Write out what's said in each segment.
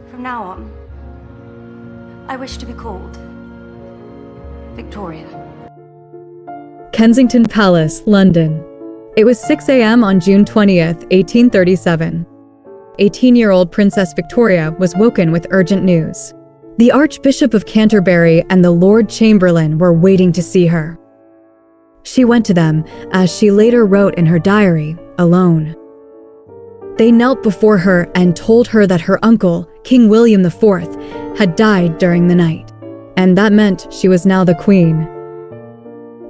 From now on, I wish to be called Victoria. Kensington Palace, London. It was 6 a.m. on June 20th, 1837. 18-year-old Princess Victoria was woken with urgent news. The Archbishop of Canterbury and the Lord Chamberlain were waiting to see her. She went to them, as she later wrote in her diary, alone. They knelt before her and told her that her uncle, King William IV, had died during the night, and that meant she was now the Queen.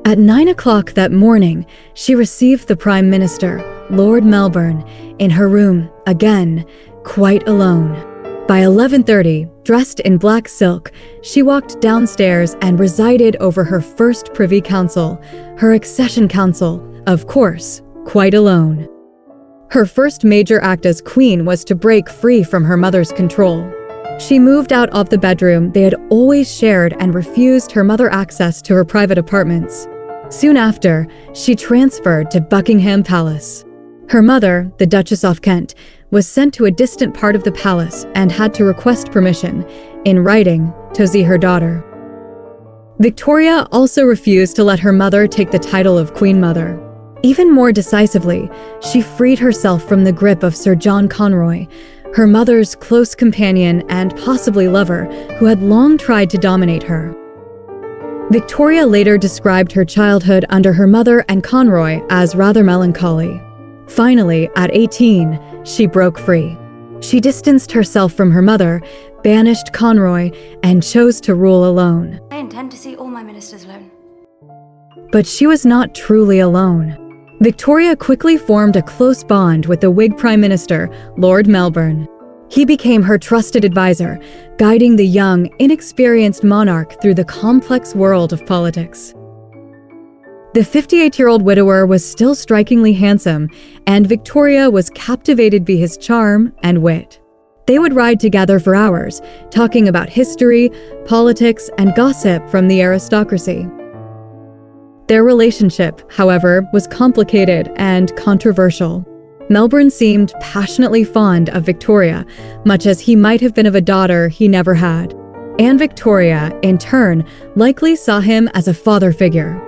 At 9 o'clock that morning, she received the Prime Minister, Lord Melbourne, in her room, again, quite alone. By 11:30, dressed in black silk, she walked downstairs and resided over her first Privy Council, her Accession Council, of course, quite alone. Her first major act as Queen was to break free from her mother's control. She moved out of the bedroom they had always shared and refused her mother access to her private apartments. Soon after, she transferred to Buckingham Palace. Her mother, the Duchess of Kent, was sent to a distant part of the palace and had to request permission, in writing, to see her daughter. Victoria also refused to let her mother take the title of Queen Mother. Even more decisively, she freed herself from the grip of Sir John Conroy, her mother's close companion and possibly lover, who had long tried to dominate her. Victoria later described her childhood under her mother and Conroy as rather melancholy. Finally, at 18, she broke free. She distanced herself from her mother, banished Conroy, and chose to rule alone. I intend to see all my ministers alone. But she was not truly alone. Victoria quickly formed a close bond with the Whig Prime Minister, Lord Melbourne. He became her trusted advisor, guiding the young, inexperienced monarch through the complex world of politics. The 58-year-old widower was still strikingly handsome, and Victoria was captivated by his charm and wit. They would ride together for hours, talking about history, politics, and gossip from the aristocracy. Their relationship, however, was complicated and controversial. Melbourne seemed passionately fond of Victoria, much as he might have been of a daughter he never had. And Victoria, in turn, likely saw him as a father figure.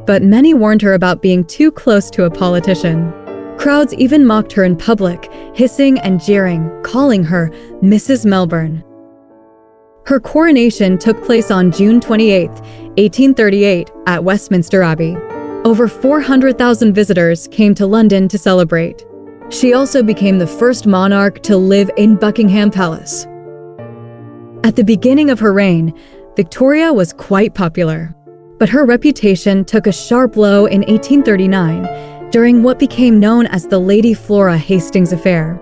But many warned her about being too close to a politician. Crowds even mocked her in public, hissing and jeering, calling her Mrs. Melbourne. Her coronation took place on June 28, 1838, at Westminster Abbey. Over 400,000 visitors came to London to celebrate. She also became the first monarch to live in Buckingham Palace. At the beginning of her reign, Victoria was quite popular. But her reputation took a sharp blow in 1839, during what became known as the Lady Flora Hastings affair.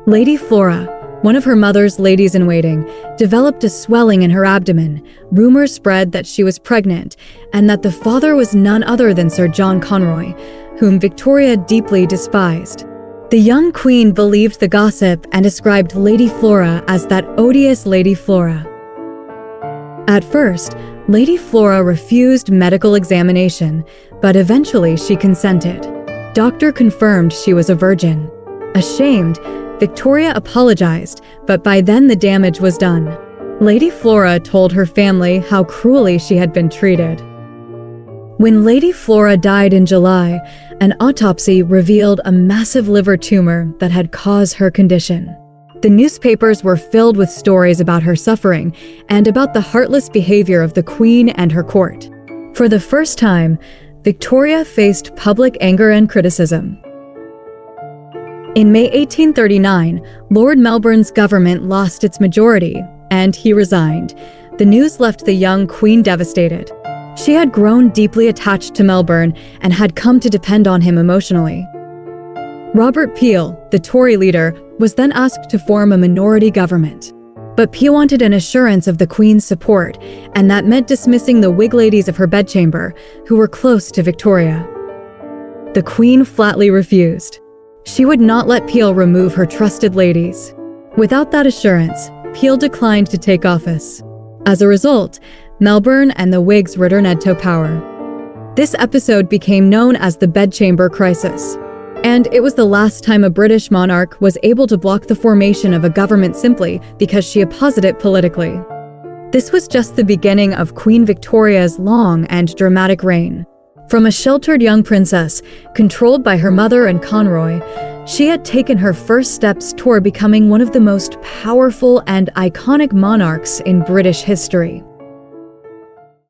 Lady Flora, one of her mother's ladies-in-waiting, developed a swelling in her abdomen. Rumors spread that she was pregnant, and that the father was none other than Sir John Conroy, whom Victoria deeply despised. The young queen believed the gossip and described Lady Flora as that odious Lady Flora. At first, Lady Flora refused medical examination, but eventually she consented. Doctor confirmed she was a virgin. Ashamed, Victoria apologized, but by then the damage was done. Lady Flora told her family how cruelly she had been treated. When Lady Flora died in July, an autopsy revealed a massive liver tumor that had caused her condition. The newspapers were filled with stories about her suffering and about the heartless behavior of the Queen and her court. For the first time, Victoria faced public anger and criticism. In May 1839, Lord Melbourne's government lost its majority, and he resigned. The news left the young Queen devastated. She had grown deeply attached to Melbourne and had come to depend on him emotionally. Robert Peel, the Tory leader, was then asked to form a minority government. But Peel wanted an assurance of the Queen's support, and that meant dismissing the Whig ladies of her bedchamber, who were close to Victoria. The Queen flatly refused. She would not let Peel remove her trusted ladies. Without that assurance, Peel declined to take office. As a result, Melbourne and the Whigs returned to power. This episode became known as the Bedchamber Crisis. And it was the last time a British monarch was able to block the formation of a government simply because she opposed it politically. This was just the beginning of Queen Victoria's long and dramatic reign. From a sheltered young princess, controlled by her mother and Conroy, she had taken her first steps toward becoming one of the most powerful and iconic monarchs in British history.